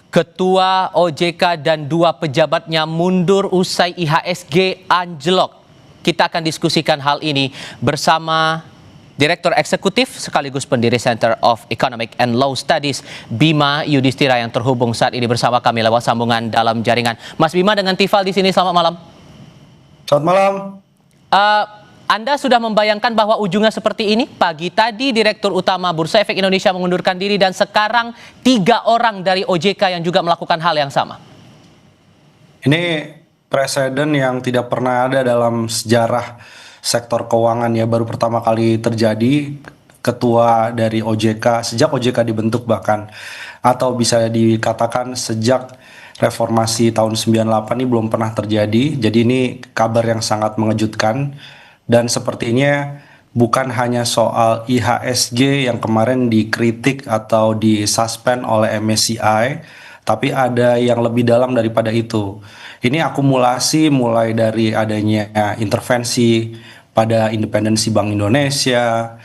Ketua OJK dan dua pejabatnya mundur usai IHSG anjlok. Kita akan diskusikan hal ini bersama Direktur Eksekutif sekaligus pendiri Center of Economic and Law Studies, Bima Yudhistira, yang terhubung saat ini bersama kami lewat sambungan dalam jaringan. Mas Bima dengan Tifal di sini, selamat malam. Selamat malam. Anda sudah membayangkan bahwa ujungnya seperti ini? Pagi tadi Direktur Utama Bursa Efek Indonesia mengundurkan diri dan sekarang 3 orang dari OJK yang juga melakukan hal yang sama. Ini presiden yang tidak pernah ada dalam sejarah sektor keuangan ya, baru pertama kali terjadi. Ketua dari OJK sejak OJK dibentuk bahkan, atau bisa dikatakan sejak reformasi tahun 98 ini belum pernah terjadi. Jadi ini kabar yang sangat mengejutkan. Dan sepertinya bukan hanya soal IHSG yang kemarin dikritik atau disuspend oleh MSCI, tapi ada yang lebih dalam daripada itu. Ini akumulasi mulai dari adanya intervensi pada independensi Bank Indonesia,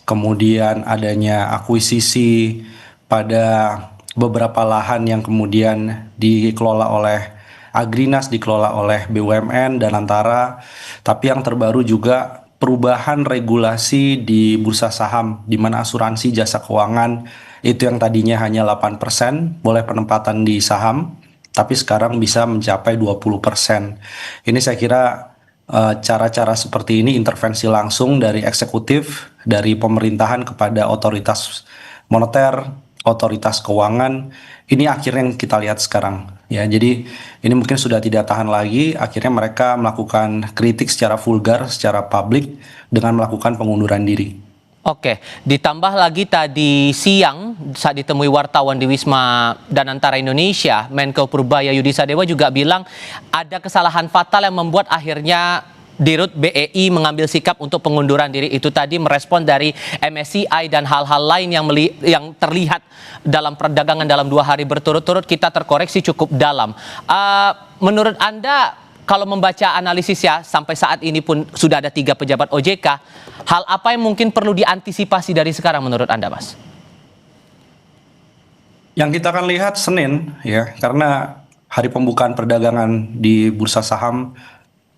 kemudian adanya akuisisi pada beberapa lahan yang kemudian dikelola oleh Agrinas, dikelola oleh BUMN dan Antara. Tapi yang terbaru juga perubahan regulasi di bursa saham, di mana asuransi jasa keuangan itu yang tadinya hanya 8% boleh penempatan di saham, tapi sekarang bisa mencapai 20%. Ini saya kira cara-cara seperti ini intervensi langsung dari eksekutif, dari pemerintahan kepada otoritas moneter, otoritas keuangan, ini akhirnya yang kita lihat sekarang ya. Jadi ini mungkin sudah tidak tahan lagi, akhirnya mereka melakukan kritik secara vulgar, secara publik dengan melakukan pengunduran diri. Oke, ditambah lagi tadi siang saat ditemui wartawan di Wisma Danantara Indonesia, Menko Purbaya Yudisadewa juga bilang ada kesalahan fatal yang membuat akhirnya Dirut BEI mengambil sikap untuk pengunduran diri. Itu tadi merespon dari MSCI dan hal-hal lain yang terlihat dalam perdagangan dalam 2 hari berturut-turut kita terkoreksi cukup dalam. Menurut Anda, kalau membaca analisis ya, sampai saat ini pun sudah ada 3 pejabat OJK, hal apa yang mungkin perlu diantisipasi dari sekarang menurut Anda, Mas? Yang kita akan lihat Senin ya, karena hari pembukaan perdagangan di bursa saham,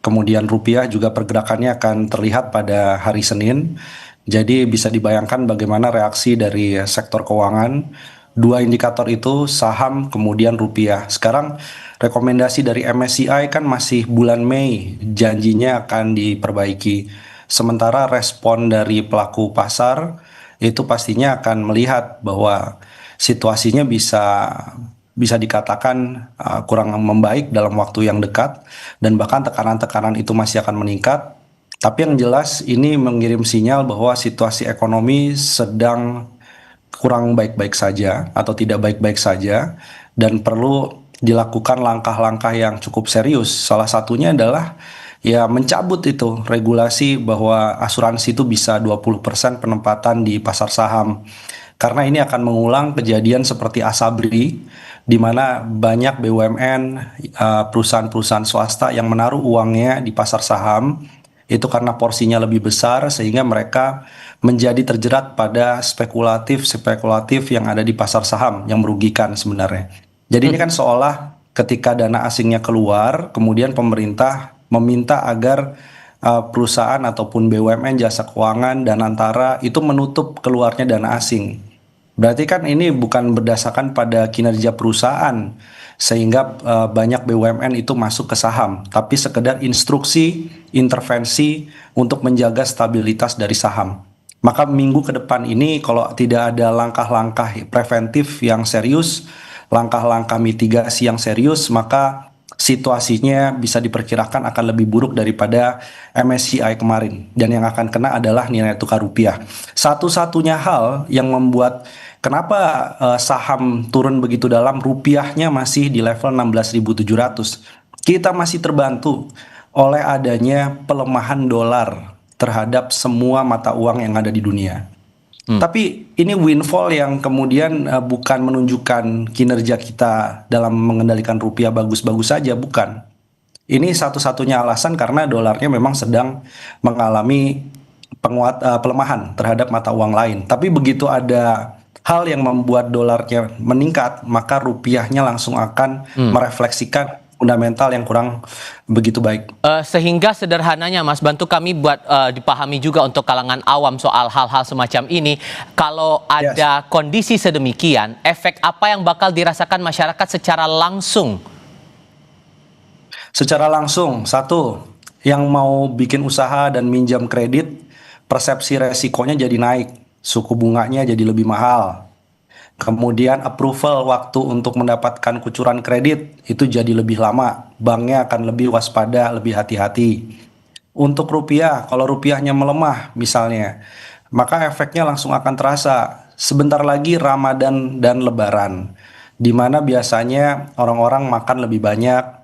kemudian rupiah juga pergerakannya akan terlihat pada hari Senin. Jadi bisa dibayangkan bagaimana reaksi dari sektor keuangan. 2 indikator itu saham kemudian rupiah. Sekarang rekomendasi dari MSCI kan masih bulan Mei, janjinya akan diperbaiki. Sementara respon dari pelaku pasar itu pastinya akan melihat bahwa situasinya bisa dikatakan kurang membaik dalam waktu yang dekat, dan bahkan tekanan-tekanan itu masih akan meningkat. Tapi yang jelas ini mengirim sinyal bahwa situasi ekonomi sedang kurang baik-baik saja atau tidak baik-baik saja, dan perlu dilakukan langkah-langkah yang cukup serius. Salah satunya adalah ya mencabut itu regulasi bahwa asuransi itu bisa 20% penempatan di pasar saham. Karena ini akan mengulang kejadian seperti Asabri, di mana banyak BUMN, perusahaan-perusahaan swasta yang menaruh uangnya di pasar saham, itu karena porsinya lebih besar sehingga mereka menjadi terjerat pada spekulatif yang ada di pasar saham yang merugikan sebenarnya. Jadi ini kan seolah ketika dana asingnya keluar, kemudian pemerintah meminta agar perusahaan ataupun BUMN jasa keuangan dan Antara itu menutup keluarnya dana asing. Berarti kan ini bukan berdasarkan pada kinerja perusahaan sehingga banyak BUMN itu masuk ke saham, tapi sekedar instruksi, intervensi untuk menjaga stabilitas dari saham. Maka minggu ke depan ini kalau tidak ada langkah-langkah preventif yang serius, langkah-langkah mitigasi yang serius, maka situasinya bisa diperkirakan akan lebih buruk daripada MSCI kemarin. Dan yang akan kena adalah nilai tukar rupiah. Satu-satunya hal yang membuat kenapa saham turun begitu dalam, rupiahnya masih di level 16.700. Kita masih terbantu oleh adanya pelemahan dolar terhadap semua mata uang yang ada di dunia. Tapi ini windfall yang kemudian bukan menunjukkan kinerja kita dalam mengendalikan rupiah bagus-bagus saja, bukan. Ini satu-satunya alasan karena dolarnya memang sedang mengalami pelemahan terhadap mata uang lain. Tapi begitu ada hal yang membuat dolarnya meningkat, maka rupiahnya langsung akan merefleksikan fundamental yang kurang begitu baik. Sehingga sederhananya Mas, bantu kami buat dipahami juga untuk kalangan awam soal hal-hal semacam ini. Kalau ada kondisi sedemikian, efek apa yang bakal dirasakan masyarakat secara langsung? Secara langsung, satu, yang mau bikin usaha dan minjam kredit, persepsi resikonya jadi naik, suku bunganya jadi lebih mahal. Kemudian approval waktu untuk mendapatkan kucuran kredit itu jadi lebih lama, banknya akan lebih waspada, lebih hati-hati. Untuk rupiah, kalau rupiahnya melemah misalnya, maka efeknya langsung akan terasa. Sebentar lagi Ramadan dan Lebaran, di mana biasanya orang-orang makan lebih banyak,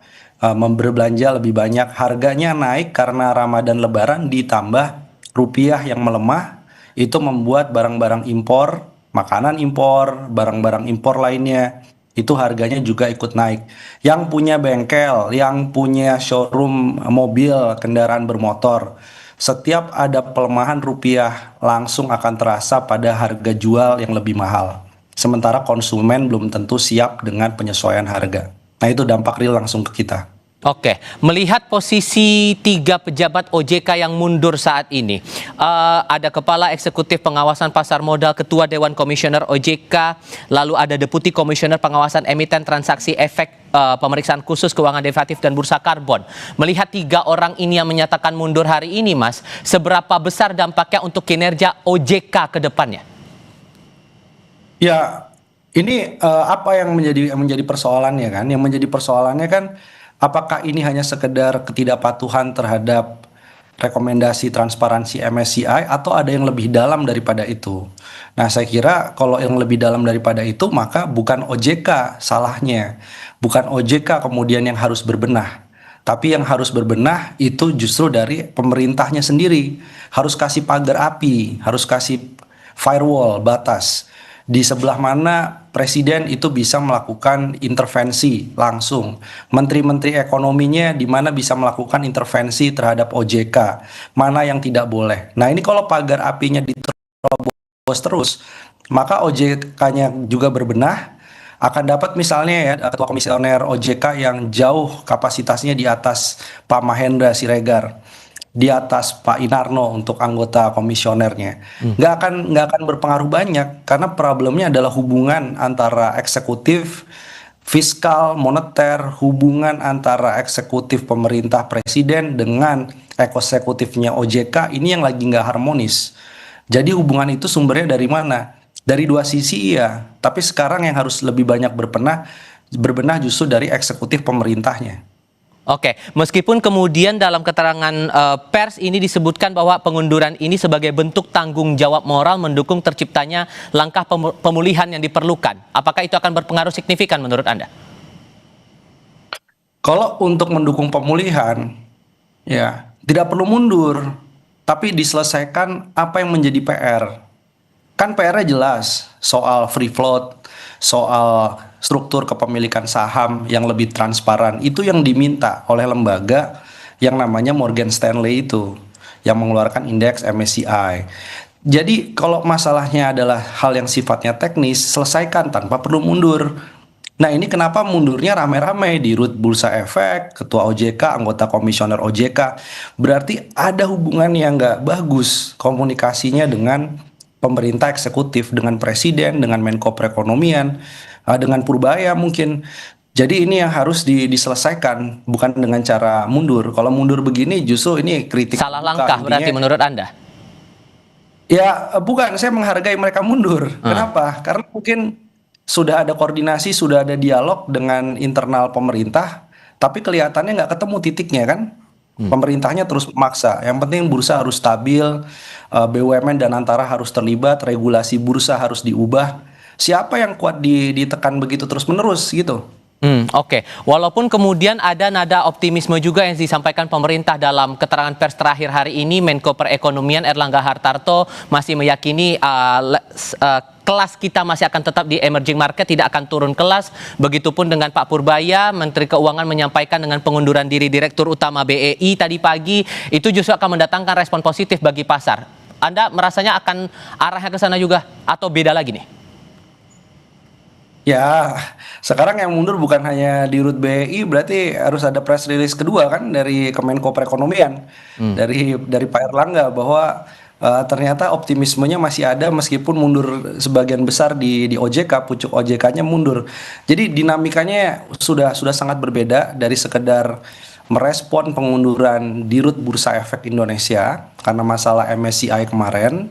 berbelanja lebih banyak, harganya naik karena Ramadan Lebaran ditambah rupiah yang melemah, itu membuat barang-barang impor, makanan impor, barang-barang impor lainnya, itu harganya juga ikut naik. Yang punya bengkel, yang punya showroom mobil, kendaraan bermotor, setiap ada pelemahan rupiah langsung akan terasa pada harga jual yang lebih mahal. Sementara konsumen belum tentu siap dengan penyesuaian harga. Nah, itu dampak real langsung ke kita. Oke, melihat posisi 3 pejabat OJK yang mundur saat ini, ada Kepala Eksekutif Pengawasan Pasar Modal, Ketua Dewan Komisioner OJK, lalu ada Deputi Komisioner Pengawasan Emiten Transaksi Efek, Pemeriksaan Khusus Keuangan Derivatif dan Bursa Karbon. Melihat 3 orang ini yang menyatakan mundur hari ini, Mas, seberapa besar dampaknya untuk kinerja OJK ke depannya? Ya, ini apa yang menjadi persoalannya kan? Yang menjadi persoalannya kan, apakah ini hanya sekedar ketidakpatuhan terhadap rekomendasi transparansi MSCI atau ada yang lebih dalam daripada itu? Nah, saya kira kalau yang lebih dalam daripada itu, maka bukan OJK salahnya. Bukan OJK kemudian yang harus berbenah. Tapi yang harus berbenah itu justru dari pemerintahnya sendiri. Harus kasih pagar api, harus kasih firewall, batas. Di sebelah mana presiden itu bisa melakukan intervensi langsung. Menteri-menteri ekonominya di mana bisa melakukan intervensi terhadap OJK. Mana yang tidak boleh. Nah, ini kalau pagar apinya diterobos terus, maka OJK-nya juga berbenah. Akan dapat misalnya ya ketua komisioner OJK yang jauh kapasitasnya di atas Pak Mahendra Siregar, di atas Pak Inarno untuk anggota komisionernya. Nggak akan berpengaruh banyak karena problemnya adalah hubungan antara eksekutif, fiskal, moneter, hubungan antara eksekutif pemerintah presiden dengan eksekutifnya OJK ini yang lagi nggak harmonis. Jadi hubungan itu sumbernya dari mana? Dari dua sisi iya, tapi sekarang yang harus lebih banyak berbenah justru dari eksekutif pemerintahnya. Oke, meskipun kemudian dalam keterangan pers ini disebutkan bahwa pengunduran ini sebagai bentuk tanggung jawab moral mendukung terciptanya langkah pemulihan yang diperlukan. Apakah itu akan berpengaruh signifikan menurut Anda? Kalau untuk mendukung pemulihan, ya tidak perlu mundur, tapi diselesaikan apa yang menjadi PR. Kan PR-nya jelas soal free float, soal struktur kepemilikan saham yang lebih transparan. Itu yang diminta oleh lembaga yang namanya Morgan Stanley itu, yang mengeluarkan indeks MSCI. Jadi kalau masalahnya adalah hal yang sifatnya teknis, selesaikan tanpa perlu mundur. Nah, ini kenapa mundurnya rame-rame di Rut Bursa Efek, Ketua OJK, anggota komisioner OJK. Berarti ada hubungan yang nggak bagus komunikasinya dengan pemerintah eksekutif, dengan presiden, dengan Menko Perekonomian, dengan Purbaya mungkin. Jadi ini yang harus diselesaikan, bukan dengan cara mundur. Kalau mundur begini justru ini kritik. Salah langkah berarti menurut Anda? Ya bukan, saya menghargai mereka mundur. Kenapa? Karena mungkin sudah ada koordinasi, sudah ada dialog dengan internal pemerintah, tapi kelihatannya nggak ketemu titiknya kan? Pemerintahnya terus memaksa. Yang penting bursa harus stabil, BUMN dan Antara harus terlibat, regulasi bursa harus diubah. Siapa yang kuat ditekan begitu terus-menerus gitu? Oke. Walaupun kemudian ada nada optimisme juga yang disampaikan pemerintah dalam keterangan pers terakhir hari ini, Menko Perekonomian Erlangga Hartarto masih meyakini kelas kita masih akan tetap di emerging market, tidak akan turun kelas. Begitupun dengan Pak Purbaya, Menteri Keuangan menyampaikan dengan pengunduran diri Direktur Utama BEI tadi pagi, itu justru akan mendatangkan respon positif bagi pasar. Anda merasanya akan arahnya ke sana juga atau beda lagi nih? Ya, sekarang yang mundur bukan hanya di Rut BI, berarti harus ada press release kedua kan dari Kemenko Perekonomian, Hmm. dari Pak Erlangga bahwa ternyata optimismenya masih ada meskipun mundur sebagian besar di OJK, pucuk OJK-nya mundur. Jadi dinamikanya sudah sangat berbeda dari sekedar merespon pengunduran di Rut Bursa Efek Indonesia karena masalah MSCI kemarin,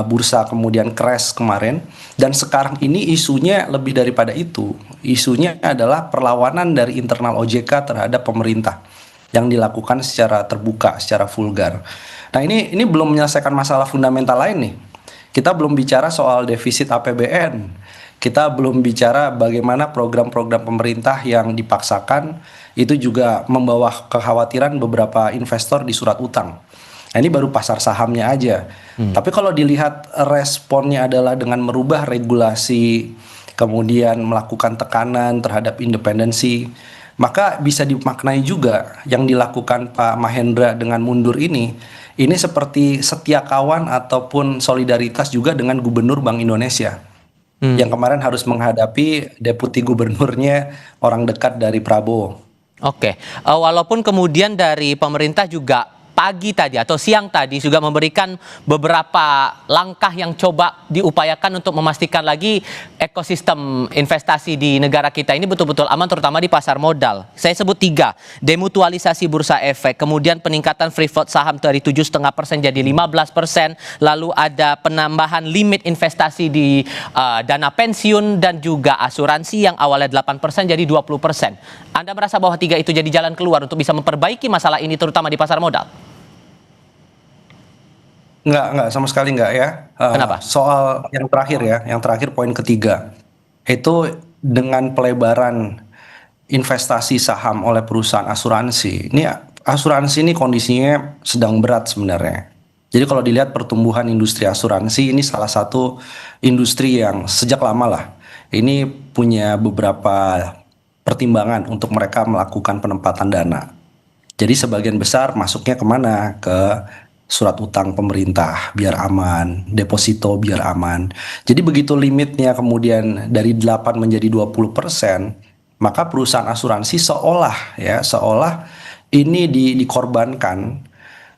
bursa kemudian crash kemarin, dan sekarang ini isunya lebih daripada itu. Isunya adalah perlawanan dari internal OJK terhadap pemerintah yang dilakukan secara terbuka, secara vulgar. Nah, ini belum menyelesaikan masalah fundamental lain nih. Kita belum bicara soal defisit APBN. Kita belum bicara bagaimana program-program pemerintah yang dipaksakan itu juga membawa kekhawatiran beberapa investor di surat utang. Nah, ini baru pasar sahamnya aja. Tapi kalau dilihat responnya adalah dengan merubah regulasi, kemudian melakukan tekanan terhadap independensi, maka bisa dimaknai juga yang dilakukan Pak Mahendra dengan mundur ini seperti setia kawan ataupun solidaritas juga dengan Gubernur Bank Indonesia yang kemarin harus menghadapi deputi gubernurnya orang dekat dari Prabowo. Oke, walaupun kemudian dari pemerintah juga pagi tadi atau siang tadi juga memberikan beberapa langkah yang coba diupayakan untuk memastikan lagi ekosistem investasi di negara kita ini betul-betul aman, terutama di pasar modal. Saya sebut 3, demutualisasi bursa efek, kemudian peningkatan free float saham dari 7,5% jadi 15%, lalu ada penambahan limit investasi di dana pensiun dan juga asuransi yang awalnya 8% jadi 20%. Anda merasa bahwa 3 itu jadi jalan keluar untuk bisa memperbaiki masalah ini terutama di pasar modal? Enggak, sama sekali enggak ya. Kenapa? Soal yang terakhir ya, yang terakhir poin ketiga. Itu dengan pelebaran investasi saham oleh perusahaan asuransi. Ini asuransi ini kondisinya sedang berat sebenarnya. Jadi kalau dilihat pertumbuhan industri asuransi ini salah satu industri yang sejak lama lah ini punya beberapa pertimbangan untuk mereka melakukan penempatan dana. Jadi sebagian besar masuknya kemana? Ke surat utang pemerintah biar aman, deposito biar aman. Jadi begitu limitnya kemudian dari 8 menjadi 20%, maka perusahaan asuransi seolah ini dikorbankan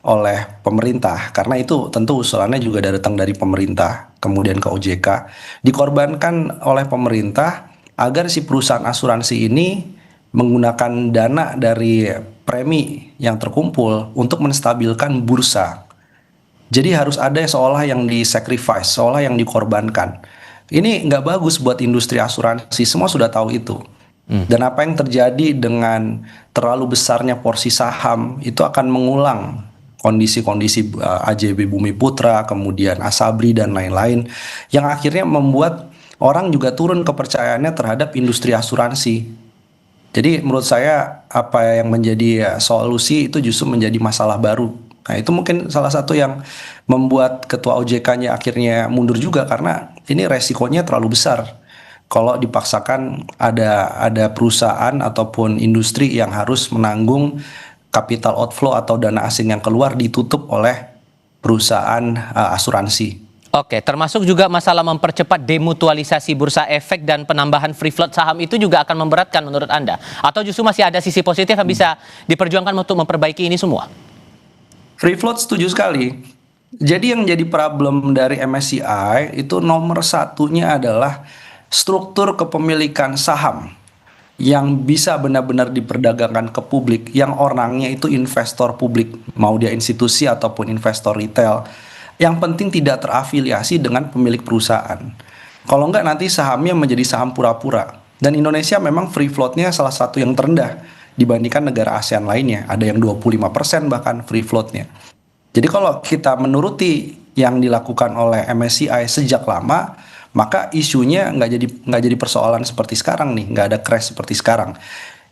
oleh pemerintah, karena itu tentu usulannya juga datang dari pemerintah, kemudian ke OJK, dikorbankan oleh pemerintah agar si perusahaan asuransi ini menggunakan dana dari premi yang terkumpul untuk menstabilkan bursa. Jadi harus ada seolah yang disacrifice, seolah yang dikorbankan. Ini nggak bagus buat industri asuransi, semua sudah tahu itu. Dan apa yang terjadi dengan terlalu besarnya porsi saham itu akan mengulang kondisi-kondisi AJB Bumi Putra, kemudian Asabri dan lain-lain, yang akhirnya membuat orang juga turun kepercayaannya terhadap industri asuransi. Jadi menurut saya apa yang menjadi solusi itu justru menjadi masalah baru. Nah, itu mungkin salah satu yang membuat ketua OJK-nya akhirnya mundur juga, karena ini resikonya terlalu besar. Kalau dipaksakan ada perusahaan ataupun industri yang harus menanggung capital outflow atau dana asing yang keluar ditutup oleh perusahaan asuransi. Oke, termasuk juga masalah mempercepat demutualisasi bursa efek dan penambahan free float saham itu juga akan memberatkan menurut Anda? Atau justru masih ada sisi positif yang bisa diperjuangkan untuk memperbaiki ini semua? Free float setuju sekali. Jadi yang jadi problem dari MSCI itu nomor satunya adalah struktur kepemilikan saham yang bisa benar-benar diperdagangkan ke publik, yang orangnya itu investor publik, mau dia institusi ataupun investor retail. Yang penting tidak terafiliasi dengan pemilik perusahaan. Kalau enggak nanti sahamnya menjadi saham pura-pura. Dan Indonesia memang free floatnya salah satu yang terendah dibandingkan negara ASEAN lainnya. Ada yang 25% bahkan free floatnya. Jadi kalau kita menuruti yang dilakukan oleh MSCI sejak lama, maka isunya nggak jadi persoalan seperti sekarang nih, nggak ada crash seperti sekarang.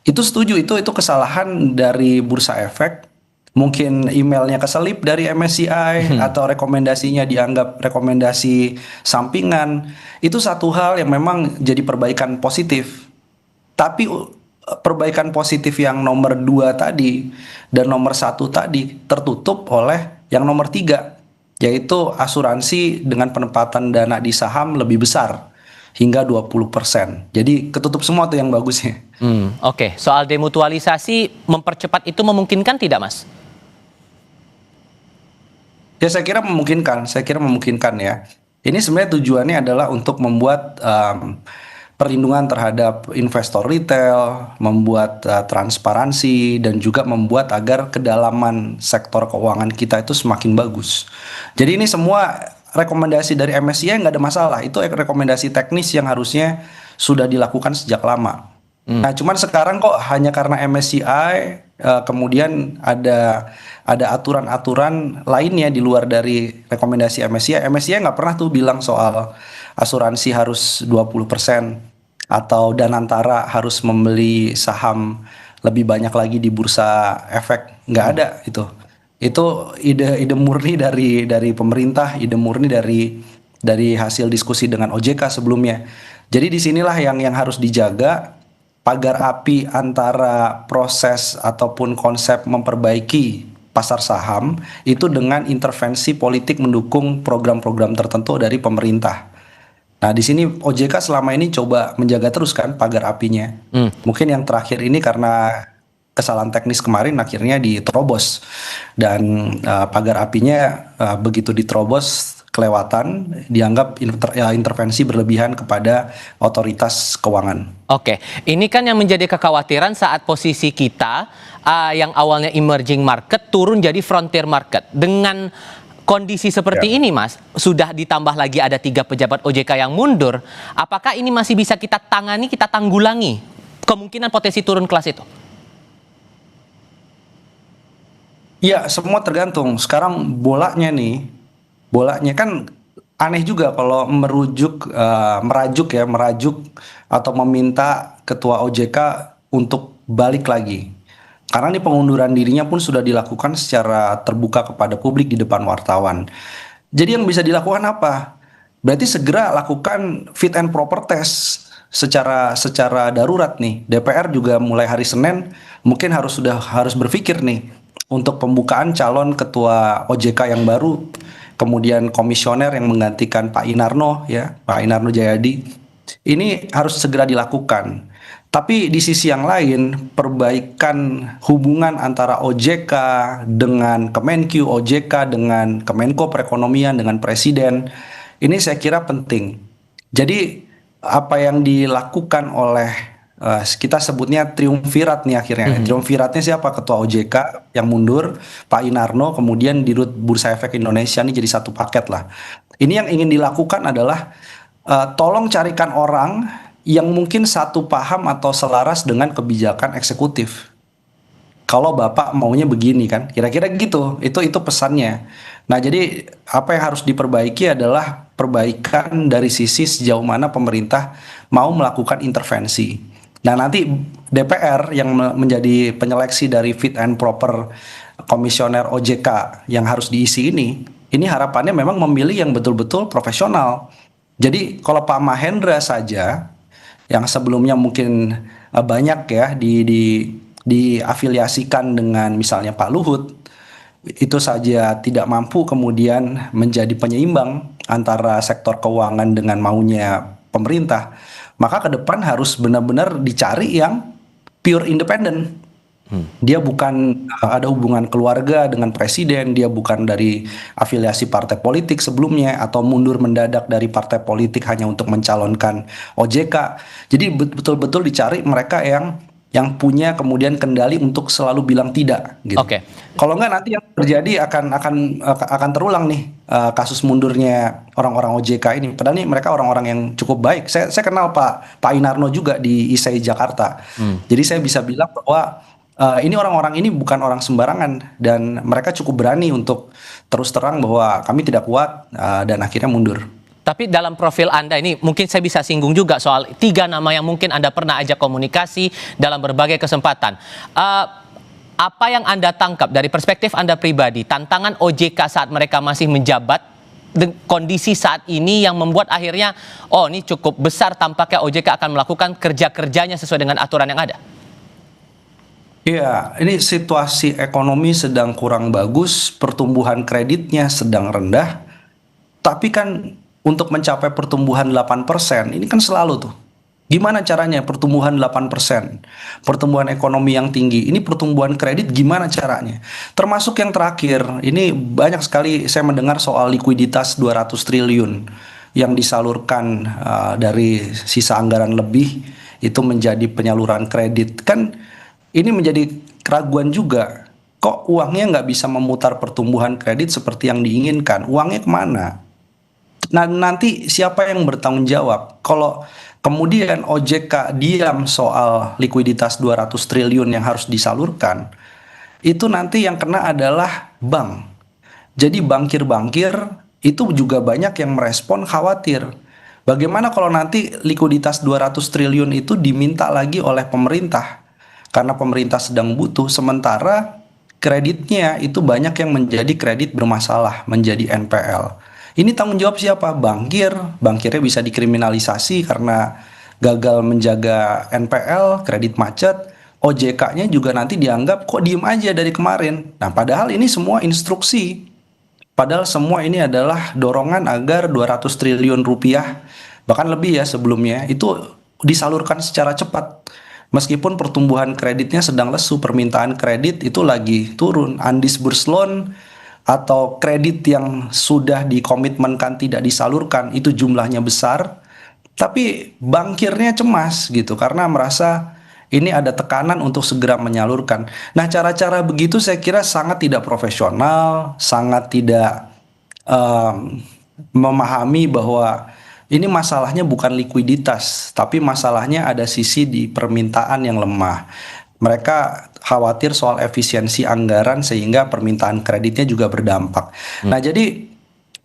Itu setuju, itu kesalahan dari bursa efek. Mungkin emailnya keselip dari MSCI atau rekomendasinya dianggap rekomendasi sampingan. Itu satu hal yang memang jadi perbaikan positif. Tapi perbaikan positif yang nomor 2 tadi dan nomor 1 tadi tertutup oleh yang nomor 3, yaitu asuransi dengan penempatan dana di saham lebih besar. hingga 20%. Jadi ketutup semua tuh yang bagusnya. Oke. Soal demutualisasi mempercepat itu memungkinkan tidak, Mas? Ya saya kira memungkinkan ya. Ini sebenarnya tujuannya adalah untuk membuat perlindungan terhadap investor retail, membuat transparansi, dan juga membuat agar kedalaman sektor keuangan kita itu semakin bagus. Jadi ini semua rekomendasi dari MSCI nggak ada masalah. Itu rekomendasi teknis yang harusnya sudah dilakukan sejak lama. Nah, cuman sekarang kok hanya karena MSCI kemudian ada aturan-aturan lainnya di luar dari rekomendasi MSCI. MSCI nggak pernah tuh bilang soal asuransi harus 20% atau Danantara harus membeli saham lebih banyak lagi di bursa efek. Nggak ada itu. Itu ide murni dari pemerintah, ide murni dari hasil diskusi dengan OJK sebelumnya. Jadi disinilah yang harus dijaga pagar api antara proses ataupun konsep memperbaiki pasar saham itu dengan intervensi politik mendukung program-program tertentu dari pemerintah. Nah, di sini OJK selama ini coba menjaga terus kan pagar apinya. Mungkin yang terakhir ini karena kesalahan teknis kemarin akhirnya diterobos dan pagar apinya begitu diterobos kelewatan dianggap intervensi berlebihan kepada otoritas keuangan. Oke, ini kan yang menjadi kekhawatiran saat posisi kita yang awalnya emerging market turun jadi frontier market. Dengan kondisi seperti ini, Mas, sudah ditambah lagi ada 3 pejabat OJK yang mundur, apakah ini masih bisa kita tangani, kita tanggulangi kemungkinan potensi turun kelas itu? Ya, semua tergantung. Sekarang bolanya kan aneh juga kalau merajuk atau meminta ketua OJK untuk balik lagi. Karena ini pengunduran dirinya pun sudah dilakukan secara terbuka kepada publik di depan wartawan. Jadi yang bisa dilakukan apa? Berarti segera lakukan fit and proper test secara darurat nih. DPR juga mulai hari Senin mungkin harus berpikir nih untuk pembukaan calon ketua OJK yang baru, kemudian komisioner yang menggantikan Pak Inarno ya, Pak Inarno Jayadi. Ini harus segera dilakukan. Tapi di sisi yang lain, perbaikan hubungan antara OJK dengan Kemenkyu, OJK dengan Kemenko Perekonomian, dengan Presiden, ini saya kira penting. Jadi apa yang dilakukan oleh kita sebutnya triumvirat nih akhirnya. Triumviratnya siapa? Ketua OJK yang mundur, Pak Inarno, kemudian Dirut Bursa Efek Indonesia, ini jadi satu paket lah. Ini yang ingin dilakukan adalah tolong carikan orang yang mungkin satu paham atau selaras dengan kebijakan eksekutif. Kalau Bapak maunya begini kan, kira-kira gitu. Itu pesannya. Nah, jadi apa yang harus diperbaiki adalah perbaikan dari sisi sejauh mana pemerintah mau melakukan intervensi. Nah, nanti DPR yang menjadi penyeleksi dari fit and proper komisioner OJK yang harus diisi ini harapannya memang memilih yang betul-betul profesional. Jadi kalau Pak Mahendra saja yang sebelumnya mungkin banyak ya diafiliasikan dengan misalnya Pak Luhut, itu saja tidak mampu kemudian menjadi penyeimbang antara sektor keuangan dengan maunya pemerintah, maka ke depan harus benar-benar dicari yang pure independen. Dia bukan ada hubungan keluarga dengan presiden, dia bukan dari afiliasi partai politik sebelumnya atau mundur mendadak dari partai politik hanya untuk mencalonkan OJK. Jadi betul-betul dicari mereka yang punya kemudian kendali untuk selalu bilang tidak gitu. Oke. Kalau enggak nanti yang terjadi akan terulang nih kasus mundurnya orang-orang OJK ini. Padahal nih mereka orang-orang yang cukup baik. Saya kenal Pak Inarno juga di ISEI Jakarta. Jadi saya bisa bilang bahwa ini orang-orang ini bukan orang sembarangan dan mereka cukup berani untuk terus terang bahwa kami tidak kuat dan akhirnya mundur. Tapi dalam profil Anda ini mungkin saya bisa singgung juga soal 3 nama yang mungkin Anda pernah ajak komunikasi dalam berbagai kesempatan. Apa yang Anda tangkap dari perspektif Anda pribadi, tantangan OJK saat mereka masih menjabat, kondisi saat ini yang membuat akhirnya, ini cukup besar tampaknya OJK akan melakukan kerja-kerjanya sesuai dengan aturan yang ada? Iya, ini situasi ekonomi sedang kurang bagus, pertumbuhan kreditnya sedang rendah, tapi kan untuk mencapai pertumbuhan 8%, ini kan selalu tuh. Gimana caranya pertumbuhan 8%? Pertumbuhan ekonomi yang tinggi, ini pertumbuhan kredit gimana caranya? Termasuk yang terakhir, ini banyak sekali saya mendengar soal likuiditas 200 triliun yang disalurkan dari sisa anggaran lebih itu menjadi penyaluran kredit. Kan ini menjadi keraguan juga. Kok uangnya nggak bisa memutar pertumbuhan kredit seperti yang diinginkan? Uangnya kemana? Nah, nanti siapa yang bertanggung jawab? Kalau kemudian OJK diam soal likuiditas 200 triliun yang harus disalurkan, itu nanti yang kena adalah bank. Jadi bankir-bankir itu juga banyak yang merespon khawatir. Bagaimana kalau nanti likuiditas 200 triliun itu diminta lagi oleh pemerintah? Karena pemerintah sedang butuh, sementara kreditnya itu banyak yang menjadi kredit bermasalah, menjadi NPL. Ini tanggung jawab siapa? Bankir. Bankirnya bisa dikriminalisasi karena gagal menjaga NPL, kredit macet. OJK-nya juga nanti dianggap kok diem aja dari kemarin. Nah, padahal ini semua instruksi. Padahal semua ini adalah dorongan agar 200 triliun rupiah, bahkan lebih ya sebelumnya, itu disalurkan secara cepat. Meskipun pertumbuhan kreditnya sedang lesu, permintaan kredit itu lagi turun. Undisbursed loan atau kredit yang sudah dikomitmenkan tidak disalurkan itu jumlahnya besar, tapi bankirnya cemas gitu karena merasa ini ada tekanan untuk segera menyalurkan. Nah, cara-cara begitu saya kira sangat tidak profesional, sangat tidak memahami bahwa ini masalahnya bukan likuiditas, tapi masalahnya ada sisi di permintaan yang lemah. Mereka khawatir soal efisiensi anggaran sehingga permintaan kreditnya juga berdampak. Nah, jadi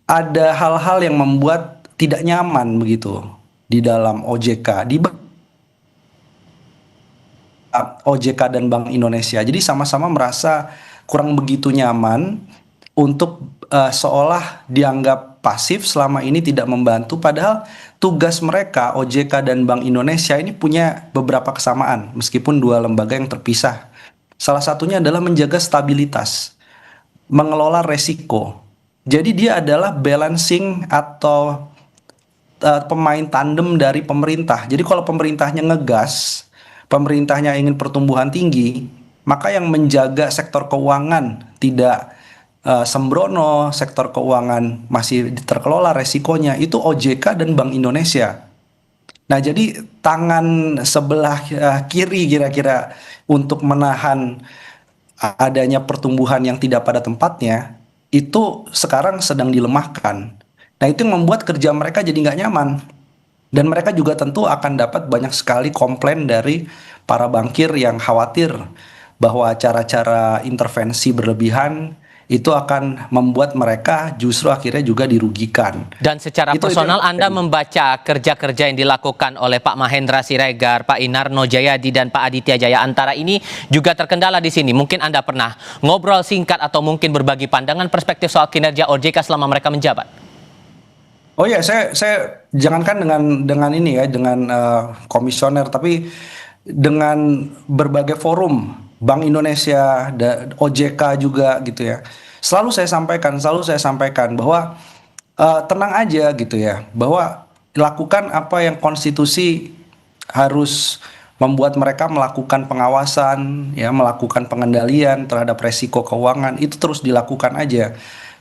ada hal-hal yang membuat tidak nyaman begitu di dalam OJK, di OJK dan Bank Indonesia. Jadi sama-sama merasa kurang begitu nyaman untuk seolah dianggap pasif selama ini tidak membantu, padahal tugas mereka OJK dan Bank Indonesia ini punya beberapa kesamaan meskipun dua lembaga yang terpisah. Salah satunya adalah menjaga stabilitas, mengelola resiko. Jadi dia adalah balancing atau pemain tandem dari pemerintah. Jadi kalau pemerintahnya ngegas, pemerintahnya ingin pertumbuhan tinggi, maka yang menjaga sektor keuangan tidak sembrono, sektor keuangan masih terkelola resikonya, itu OJK dan Bank Indonesia. Nah, jadi tangan sebelah kiri kira-kira untuk menahan adanya pertumbuhan yang tidak pada tempatnya, itu sekarang sedang dilemahkan. Nah, itu yang membuat kerja mereka jadi nggak nyaman. Dan mereka juga tentu akan dapat banyak sekali komplain dari para bankir yang khawatir bahwa cara-cara intervensi berlebihan itu akan membuat mereka justru akhirnya juga dirugikan. Dan secara personal Anda membaca kerja-kerja yang dilakukan oleh Pak Mahendra Siregar, Pak Inarno Jayadi, dan Pak Aditya Jaya Antara ini juga terkendala di sini. Mungkin Anda pernah ngobrol singkat atau mungkin berbagi pandangan perspektif soal kinerja OJK selama mereka menjabat. Oh ya, saya jangankan dengan ini ya, dengan komisioner, tapi dengan berbagai forum, Bank Indonesia, OJK juga gitu ya. Selalu saya sampaikan bahwa tenang aja gitu ya, bahwa lakukan apa yang konstitusi harus membuat mereka melakukan pengawasan, ya, melakukan pengendalian terhadap resiko keuangan, itu terus dilakukan aja.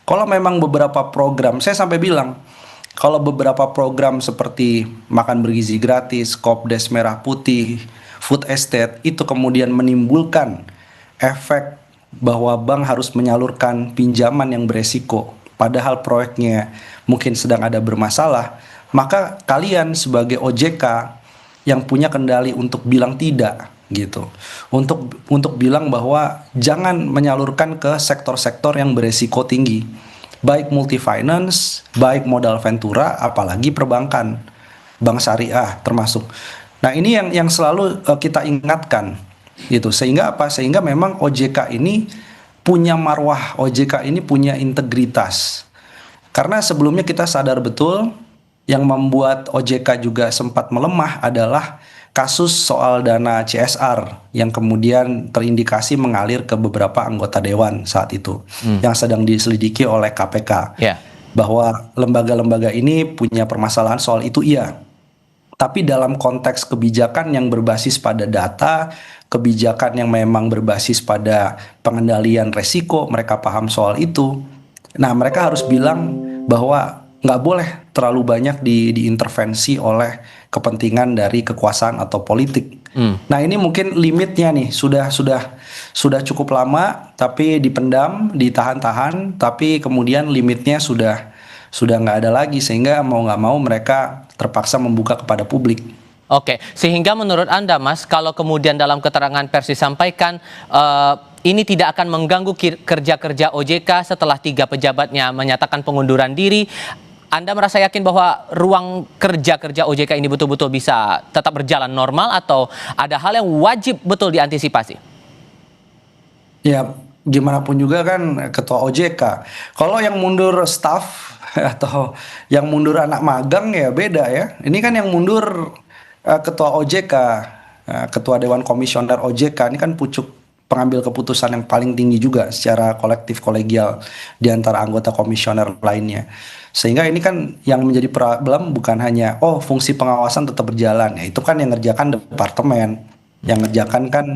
Kalau memang beberapa program, saya sampai bilang, kalau beberapa program seperti makan bergizi gratis, Kopdes Merah Putih, food estate, itu kemudian menimbulkan efek bahwa bank harus menyalurkan pinjaman yang beresiko, padahal proyeknya mungkin sedang ada bermasalah, maka kalian sebagai OJK yang punya kendali untuk bilang tidak gitu, untuk bilang bahwa jangan menyalurkan ke sektor-sektor yang beresiko tinggi, baik multi finance, baik modal ventura, apalagi perbankan, bank syariah termasuk. Nah, ini yang selalu kita ingatkan gitu. Sehingga apa? Sehingga memang OJK ini punya marwah, OJK ini punya integritas. Karena sebelumnya kita sadar betul yang membuat OJK juga sempat melemah adalah kasus soal dana CSR yang kemudian terindikasi mengalir ke beberapa anggota dewan saat itu yang sedang diselidiki oleh KPK. Yeah. bahwa lembaga-lembaga ini punya permasalahan soal itu iya. Tapi dalam konteks kebijakan yang berbasis pada data, kebijakan yang memang berbasis pada pengendalian resiko, mereka paham soal itu. Nah, mereka harus bilang bahwa nggak boleh terlalu banyak diintervensi oleh kepentingan dari kekuasaan atau politik. Nah, ini mungkin limitnya nih sudah cukup lama, tapi dipendam, ditahan-tahan, tapi kemudian limitnya sudah nggak ada lagi, sehingga mau nggak mau mereka terpaksa membuka kepada publik. Oke, sehingga menurut Anda, Mas, kalau kemudian dalam keterangan pers disampaikan ini tidak akan mengganggu kerja-kerja OJK setelah 3 pejabatnya menyatakan pengunduran diri, Anda merasa yakin bahwa ruang kerja-kerja OJK ini betul-betul bisa tetap berjalan normal atau ada hal yang wajib betul diantisipasi? Ya, gimana pun juga kan ketua OJK. Kalau yang mundur staff atau yang mundur anak magang ya beda ya. Ini kan yang mundur ketua OJK, ketua Dewan Komisioner OJK, ini kan pucuk pengambil keputusan yang paling tinggi juga secara kolektif kolegial di antara anggota komisioner lainnya. Sehingga ini kan yang menjadi problem bukan hanya fungsi pengawasan tetap berjalan, ya itu kan yang ngerjakan departemen, yang ngerjakan kan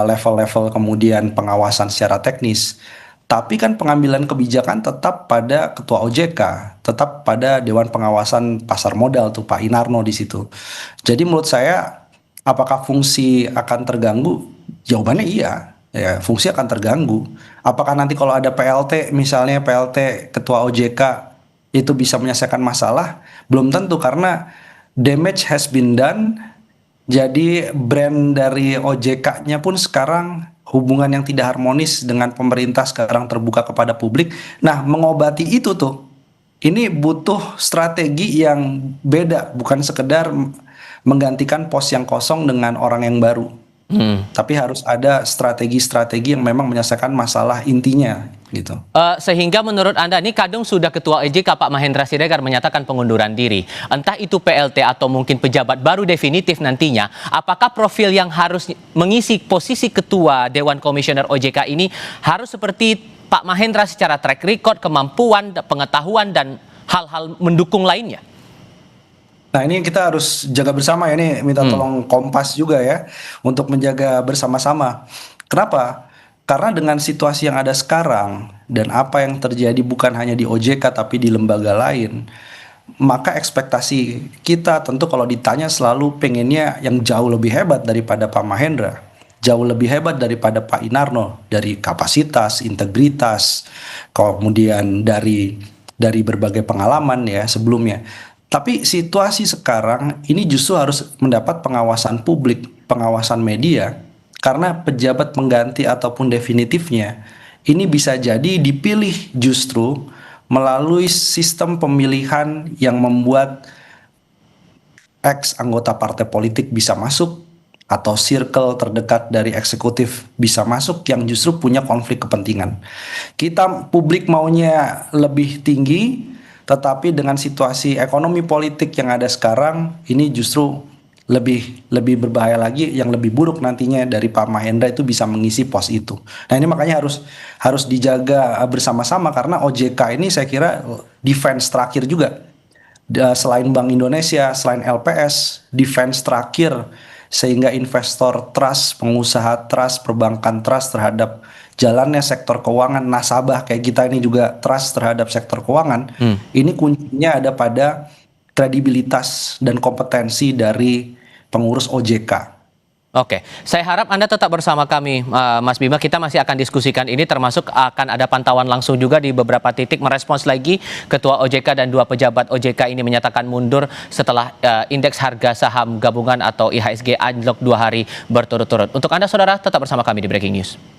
level-level kemudian pengawasan secara teknis. Tapi kan pengambilan kebijakan tetap pada ketua OJK, tetap pada Dewan Pengawasan Pasar Modal tuh Pak Inarno di situ. Jadi menurut saya apakah fungsi akan terganggu? Jawabannya iya, ya fungsi akan terganggu. Apakah nanti kalau ada PLT, misalnya PLT ketua OJK itu bisa menyelesaikan masalah? Belum tentu, karena damage has been done. Jadi brand dari OJK-nya pun sekarang hubungan yang tidak harmonis dengan pemerintah sekarang terbuka kepada publik. Nah, mengobati itu tuh, ini butuh strategi yang beda, bukan sekedar menggantikan pos yang kosong dengan orang yang baru. Tapi harus ada strategi-strategi yang memang menyelesaikan masalah intinya gitu. Sehingga menurut Anda, ini kadang sudah Ketua OJK Pak Mahendra Siregar menyatakan pengunduran diri. Entah itu PLT atau mungkin pejabat baru definitif nantinya, apakah profil yang harus mengisi posisi Ketua Dewan Komisioner OJK ini harus seperti Pak Mahendra secara track record, kemampuan, pengetahuan, dan hal-hal mendukung lainnya? Nah, ini kita harus jaga bersama ya, ini minta tolong Kompas juga ya untuk menjaga bersama-sama. Kenapa? Karena dengan situasi yang ada sekarang dan apa yang terjadi bukan hanya di OJK tapi di lembaga lain, maka ekspektasi kita tentu kalau ditanya selalu pengennya yang jauh lebih hebat daripada Pak Mahendra, jauh lebih hebat daripada Pak Inarno dari kapasitas, integritas, kemudian dari berbagai pengalaman ya sebelumnya. Tapi situasi sekarang ini justru harus mendapat pengawasan publik, pengawasan media, karena pejabat pengganti ataupun definitifnya ini bisa jadi dipilih justru melalui sistem pemilihan yang membuat ex anggota partai politik bisa masuk atau circle terdekat dari eksekutif bisa masuk yang justru punya konflik kepentingan. Kita publik maunya lebih tinggi, tetapi dengan situasi ekonomi politik yang ada sekarang, ini justru lebih berbahaya lagi, yang lebih buruk nantinya dari Pak Mahendra itu bisa mengisi pos itu. Nah, ini makanya harus dijaga bersama-sama, karena OJK ini saya kira defense terakhir juga. Selain Bank Indonesia, selain LPS, defense terakhir sehingga investor trust, pengusaha trust, perbankan trust terhadap jalannya sektor keuangan, nasabah kayak kita ini juga trust terhadap sektor keuangan. Ini kuncinya ada pada kredibilitas dan kompetensi dari pengurus OJK. Oke, saya harap Anda tetap bersama kami, Mas Bima. Kita masih akan diskusikan ini, termasuk akan ada pantauan langsung juga di beberapa titik merespons lagi Ketua OJK dan 2 pejabat OJK ini menyatakan mundur setelah indeks harga saham gabungan atau IHSG anjlok 2 hari berturut-turut. Untuk Anda, saudara, tetap bersama kami di Breaking News.